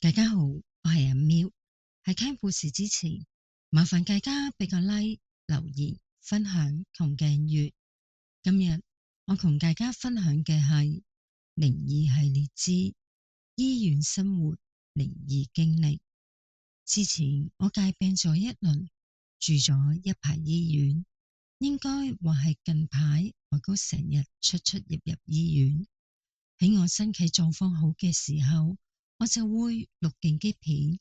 大家好，我係阿喵。喺聽故事之前，麻煩大家俾個 like、留言、分享同訂閱。今日我同大家分享嘅係靈異系列之醫院生活靈異經歷。之前我戒病咗一輪，住咗一排醫院，應該話係近排我都成日出入醫院。喺我身體狀況好嘅時候，我就會錄定啲片，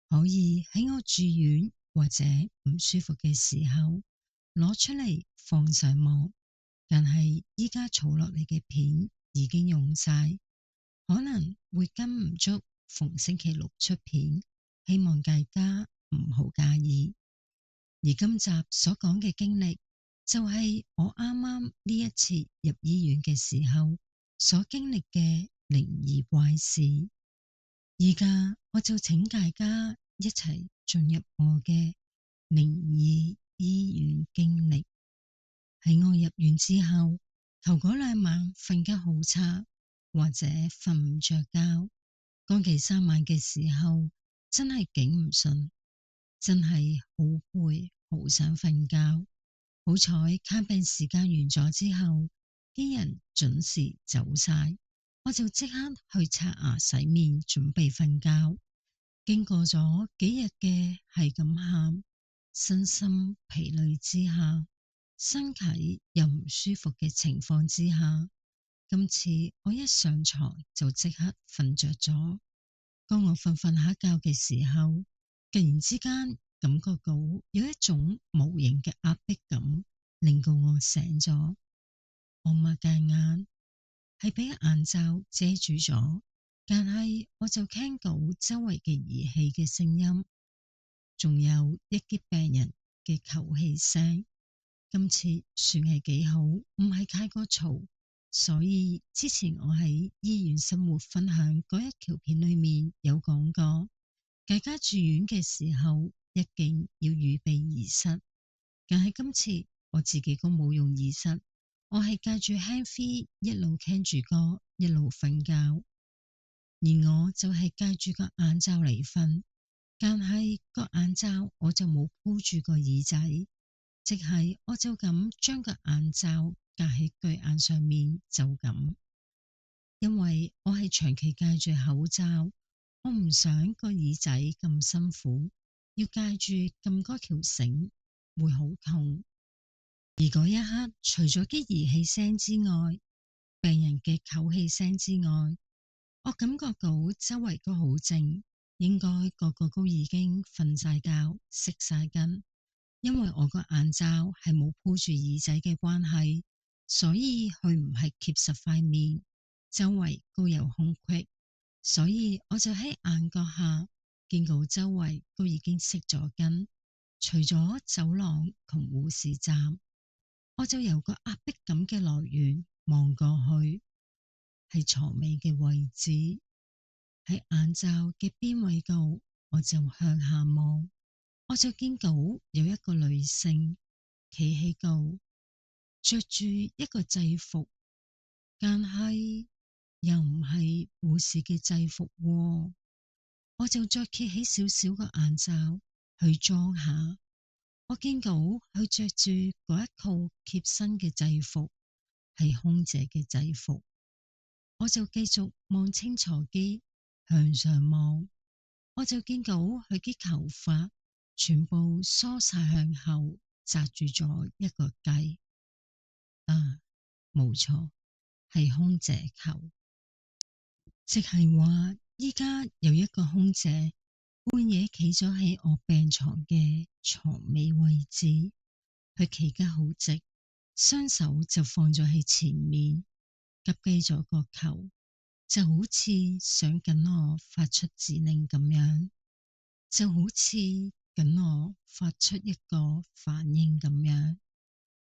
可以喺我住院或者唔舒服嘅時候攞出嚟放上網。但係依家儲落嚟嘅片已經用晒，可能會跟唔足逢星期六出片，希望大家唔好介意。而今集所講嘅經歷，就係我啱啱呢一次入醫院嘅時候所經歷嘅靈異怪事。而家我就請大家一齊進入我嘅靈異醫院經歷。喺我入院之後，頭嗰2晚瞓得好差，或者瞓唔着覺。當第3晚嘅時候，真係頂唔順，真係好攰，好想瞓覺。好彩看病時間完咗之後，啲人準時走晒，我就即刻去刷牙洗面，準備瞓覺。經過咗幾日嘅係咁喊，身心疲累之下，身體又唔舒服嘅情況之下，今次我一上床就即刻瞓着咗。當我瞓下覺嘅時候，突然之間感覺到有一種無形嘅壓迫感，令到我醒咗。我擘大眼，係俾眼罩遮住咗，但係我就聽到周圍嘅儀器嘅聲音，仲有一啲病人嘅唞氣聲。今次算係幾好，唔係太過嘈，所以之前我喺醫院生活分享嗰一條片裏面有講過，大家住院嘅時候一定要預備耳塞。但係今次我自己都冇用耳塞，我係戴住 handfree 一路聽住歌一路瞓覺，而我就係戴住個眼罩嚟瞓，但係個眼罩我就冇鋪住個耳仔，即係我就咁將個眼罩架喺對眼上面，就咁。因為我係長期戴住口罩，我唔想個耳仔咁辛苦，要戴住咁多條繩會好痛。而嗰一刻，除咗啲儀器聲之外，病人嘅唞氣聲之外，我感覺到周圍都好靜，應該個個都已經瞓晒覺，熄晒燈。因為我個眼罩係冇鋪住耳仔嘅關係，所以佢唔係貼實塊面，周圍都有空隙，所以我就喺眼角下見到周圍都已經熄咗燈，除咗走廊同護士站。我就由個壓迫感嘅來源望過去，係床尾嘅位置，喺眼罩嘅邊位度，我就向下望，我就見到有一個女性企喺度，着住一個制服，但係又唔係護士嘅制服喎。我就再揭起少少個眼罩去裝下。我見到佢着住嗰一套貼身嘅制服，係空姐嘅制服。我就繼續望清楚啲，向上望，我就見到佢啲頭髮全部梳晒向後，紮住咗一個髻。啊，冇錯，係空姐頭。即係話，依家有一個空姐半夜企咗喺我病床嘅床尾位置，佢企得好直，雙手就放咗喺前面，夾低咗個頭，就好似想緊我發出指令咁樣，就好似緊我發出一個反應咁樣。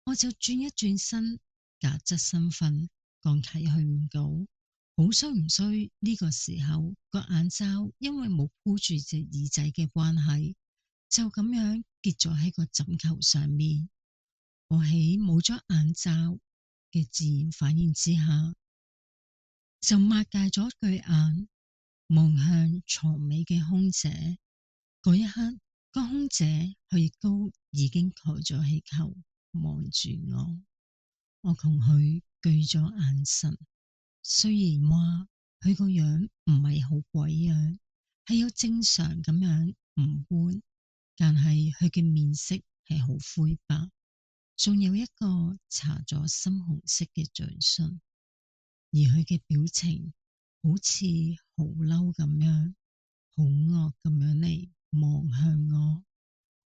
我就轉一轉身，假側身瞓，降啟去唔到。好衰唔衰呢個時候個眼罩因為冇箍住隻耳仔嘅關係，就咁樣跌咗喺個枕頭上面。我喺冇咗眼罩嘅自然反應之下，就擘大咗對眼望向床尾嘅空姐。嗰一刻，個空姐佢亦都已經蓋咗氣球望住我。我同佢對咗眼神，雖然話佢個樣唔係好鬼樣，係有正常咁樣五官，但係佢嘅面色係好灰白，仲有一個搽咗深紅色嘅嘴唇，而佢嘅表情好似好嬲咁樣，好惡咁樣嚟望向我。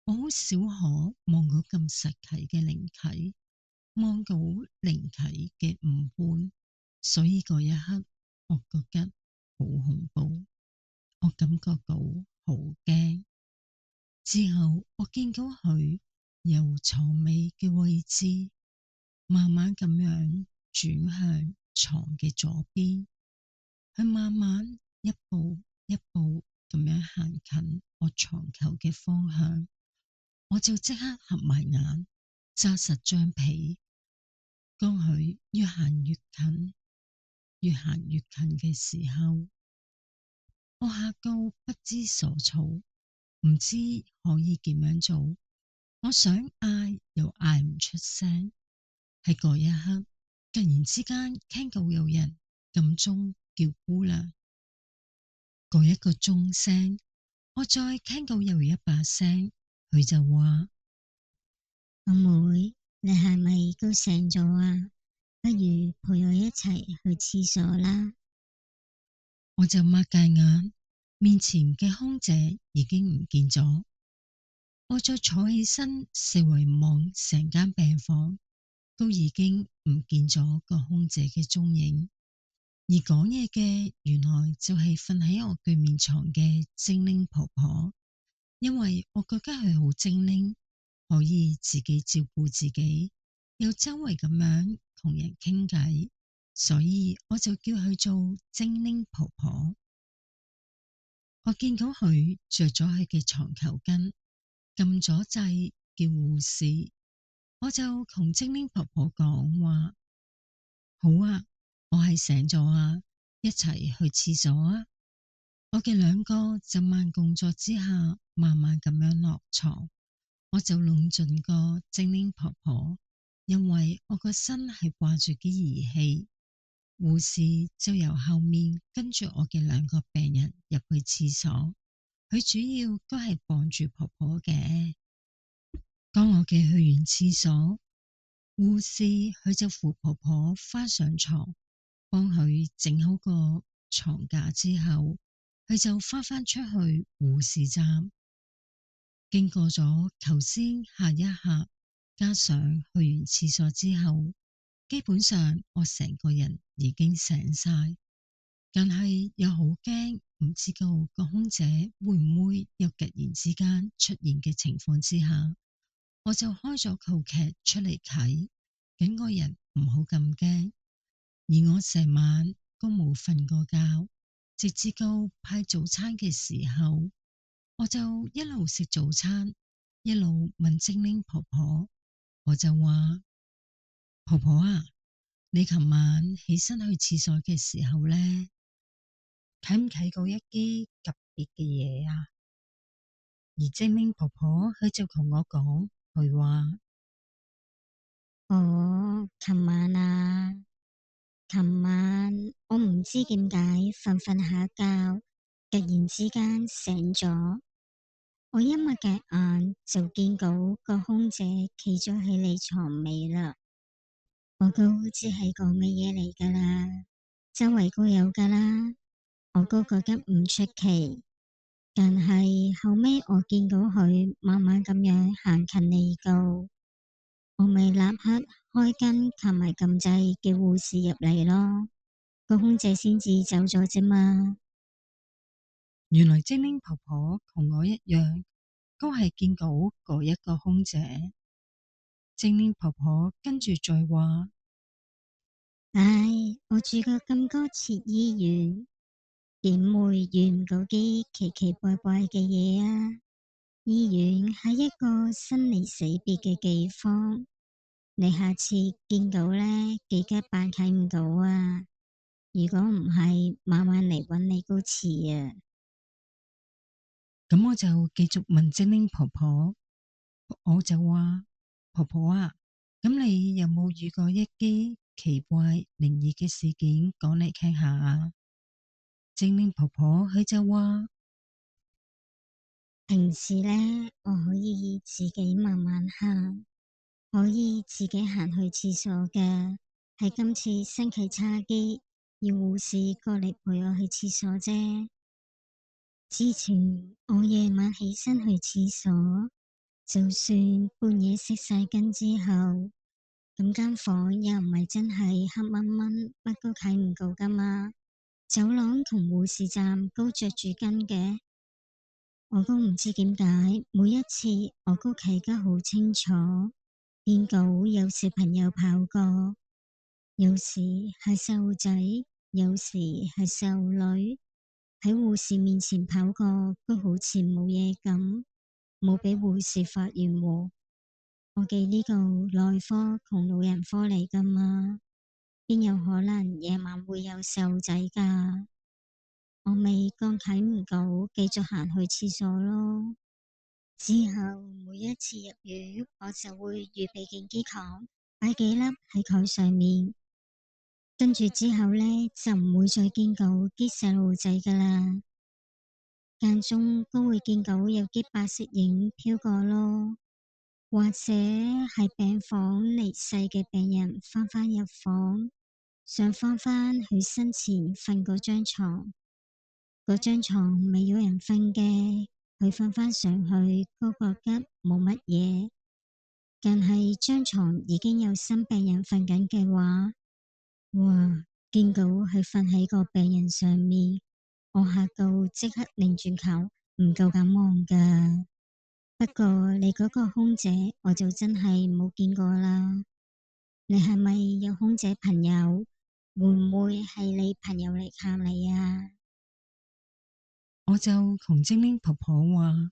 我好少可望到咁實體嘅靈體，望到靈體嘅五官，所以嗰一刻我覺得好恐怖，我感覺到好驚。之後我見到佢由床尾嘅位置慢慢咁樣轉向床嘅左邊，佢慢慢一步一步咁樣行近我床頭嘅方向。我就即刻合埋眼，揸實張被。當佢越行越近，越行越近嘅時候，我嚇到不知所措，唔知可以點樣做。我想嗌又嗌唔出聲。喺嗰一刻，突然之間聽到有人撳鐘叫姑娘。嗰一個鐘聲，我再聽到有一把聲，佢就話：阿妹，你係咪都醒咗啊？不如陪我一齊去廁所啦。我就擘大眼，面前嘅空姐已經唔見咗。我再坐起身，四圍望成間病房，都已經唔見咗個空姐嘅蹤影。而講嘢嘅原來就係瞓喺我對面床嘅精靈婆婆，因為我覺得佢好精靈，可以自己照顧自己，又周圍咁樣同人傾偈，所以我就叫佢做精靈婆婆。我見到佢着咗佢嘅床頭巾，撳咗掣叫護士，我就同精靈婆婆講話：好啊，我係醒咗啊，一齊去廁所啊！我哋兩個就慢動作之下，慢慢咁樣落床，我就攏盡個精靈婆婆，因為我個身係掛住啲儀器。護士就由後面跟住我嘅兩個病人入去廁所，佢主要都係傍住婆婆嘅。當我嘅去完廁所，護士佢就扶婆婆翻上床，幫佢整好個床架之後，佢就翻出去護士站。經過咗頭先嚇一嚇，加上去完廁所之後，基本上我成個人已經醒晒，但係又好驚，唔知道個空姐會唔會有突然之間出現嘅情況之下，我就開咗套劇出嚟睇，整個人唔好咁驚。而我成晚都冇瞓過覺，直至到派早餐嘅時候，我就一路食早餐，一路問精靈婆婆。我就話：婆婆啊，你琴晚起身去廁所嘅時候呢，睇唔睇到一啲特別嘅嘢啊？而精靈婆婆佢就同我講，佢話：琴晚啊，琴晚我唔知點解瞓瞓下覺，突然之間醒咗，我一擘嘅眼就見到個空姐企咗喺你床尾啦。我都知係個乜嘢嚟噶啦，周圍都有噶啦，我都覺得唔出奇。但係後尾我見到佢慢慢咁樣行近你度，我咪立刻開燈同埋撳掣叫護士入嚟咯，個空姐先至走咗啫嘛。原來精靈婆婆同我一樣，都係見到嗰一個空姐。精靈婆婆跟住再話：唉，我住過咁多次醫院，點會遇唔到啲奇奇怪怪嘅嘢啊？醫院係一個生離死別嘅地方，你下次見到呢，記得扮睇唔到啊！如果唔係，慢慢嚟揾你都遲啊。咁我就繼續問精靈婆婆，我就話婆婆啊，咁你有冇遇過一啲奇怪靈異嘅事件講嚟聽下啊？精靈婆婆佢就話，平時呢，我可以自己慢慢行，可以自己行去廁所嘅。係今次身體差啲，要護士過嚟陪我去廁所啫。之前我夜晚起身去廁所，就算半夜熄晒燈之後，咁間房又唔係真係黑掹掹，乜都睇唔到噶嘛。走廊同護士站都着住燈嘅，我都唔知點解，每一次我都睇得好清楚，見到有小朋友跑過，有時係細路仔，有時係細路女喺護士面前跑過，都好似冇嘢咁，冇俾護士發現喎。我記呢度內科同老人科嚟噶嘛，邊有可能夜晚會有細路仔噶？我咪剛睇唔到，繼續行去廁所咯。之後每一次入院，我就會預備件啲糖，擺幾粒喺台上面，跟住之後呢，就唔會再見到啲細路仔噶啦。間中都會見到有啲白色影飄過咯，或者係病房離世嘅病人翻返入房，想翻返去生前瞓嗰張床。嗰張床未有人瞓嘅，佢瞓返上去都覺得冇乜嘢。但係張床已經有新病人瞓緊嘅話，哇！見到佢瞓喺個病人上面，我嚇到即刻擰轉頭，唔夠膽望噶。不過你嗰個空姐，我就真係冇見過啦。你係咪有空姐朋友？會唔會係你朋友嚟探你啊？我就同精靈婆婆話，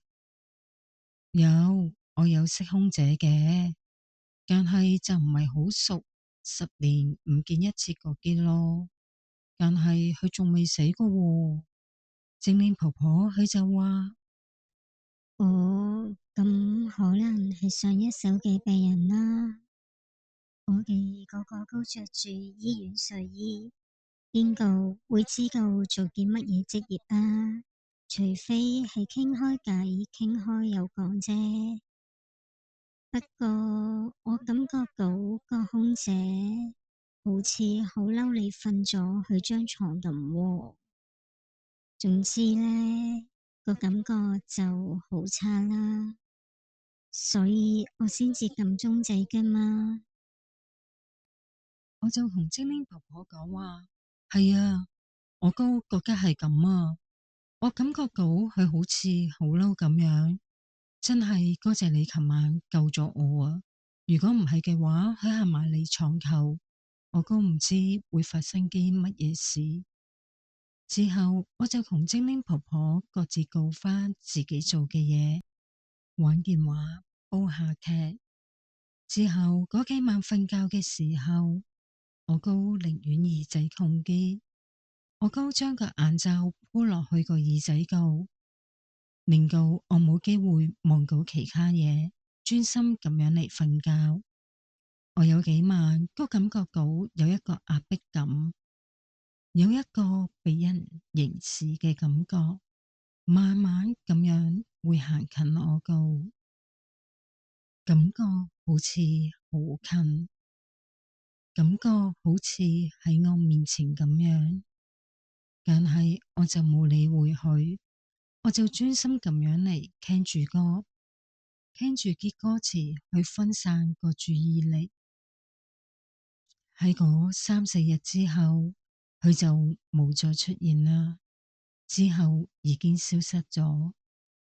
有，我有識空姐嘅，但係就唔係好熟，10年唔見一次嗰啲咯。但係佢仲未死過喎。精靈婆婆佢就話，哦，咁可能係上一手嘅病人啦。我哋個個都着住醫院睡衣，邊個會知道做啲乜嘢職業啊？除非係傾開偈，傾開有講啫。不過我感覺到個空姐好似好嬲你瞓咗佢張床咁喎。總之呢個感覺就好差啦，所以我先至撳鐘仔㗎嘛。我就同精靈婆婆講話，係啊，我都覺得係咁啊。我感覺到佢好似好嬲咁樣，真係多謝你琴晚救咗我啊！如果唔係嘅話，佢行埋你床頭，我都唔知會發生啲乜嘢事。之後我就同精靈婆婆各自告返自己做嘅嘢，玩電話，煲下劇。之後嗰幾晚瞓覺嘅時候，我都寧願耳仔痛啲，我都將個眼罩鋪落去個耳仔度，令到我冇機會望到其他嘢，專心咁樣嚟瞓覺。我有幾晚都感覺到有一個壓迫感，有一個被人凝視嘅感覺，慢慢咁樣會行近我度，感覺好似好近，感覺好似喺我面前咁樣，但係我就冇理會佢，我就專心咁樣嚟聽住歌，聽住啲歌詞去分散個注意力。喺嗰3、4日之後，佢就冇再出現啦。之後已經消失咗，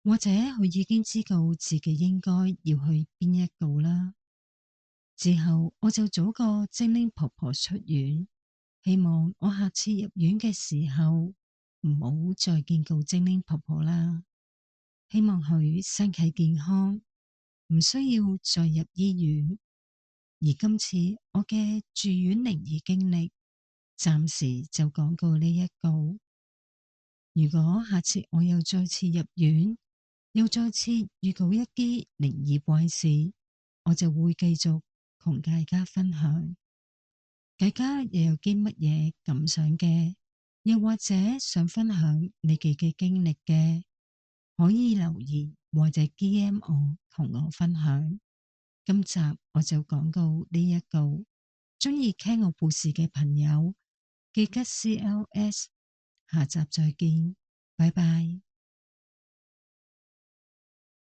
或者佢已經知道自己應該要去邊一度啦。之後我就早個精靈婆婆出院，希望我下次入院嘅時候唔好再見到精靈婆婆啦。希望佢身體健康，唔需要再入醫院。而今次我嘅住院靈異經歷暫時就講到呢一度。如果下次我又再次入院，又再次遇到一啲靈異怪事，我就會繼續同大家分享。大家又有啲乜嘢感想嘅，又或者想分享你哋嘅經歷嘅，可以留言或者 DM 我同我分享。今集我就講到呢一度，鍾意聽我故事嘅朋友記得 CLS，下集再見，拜拜。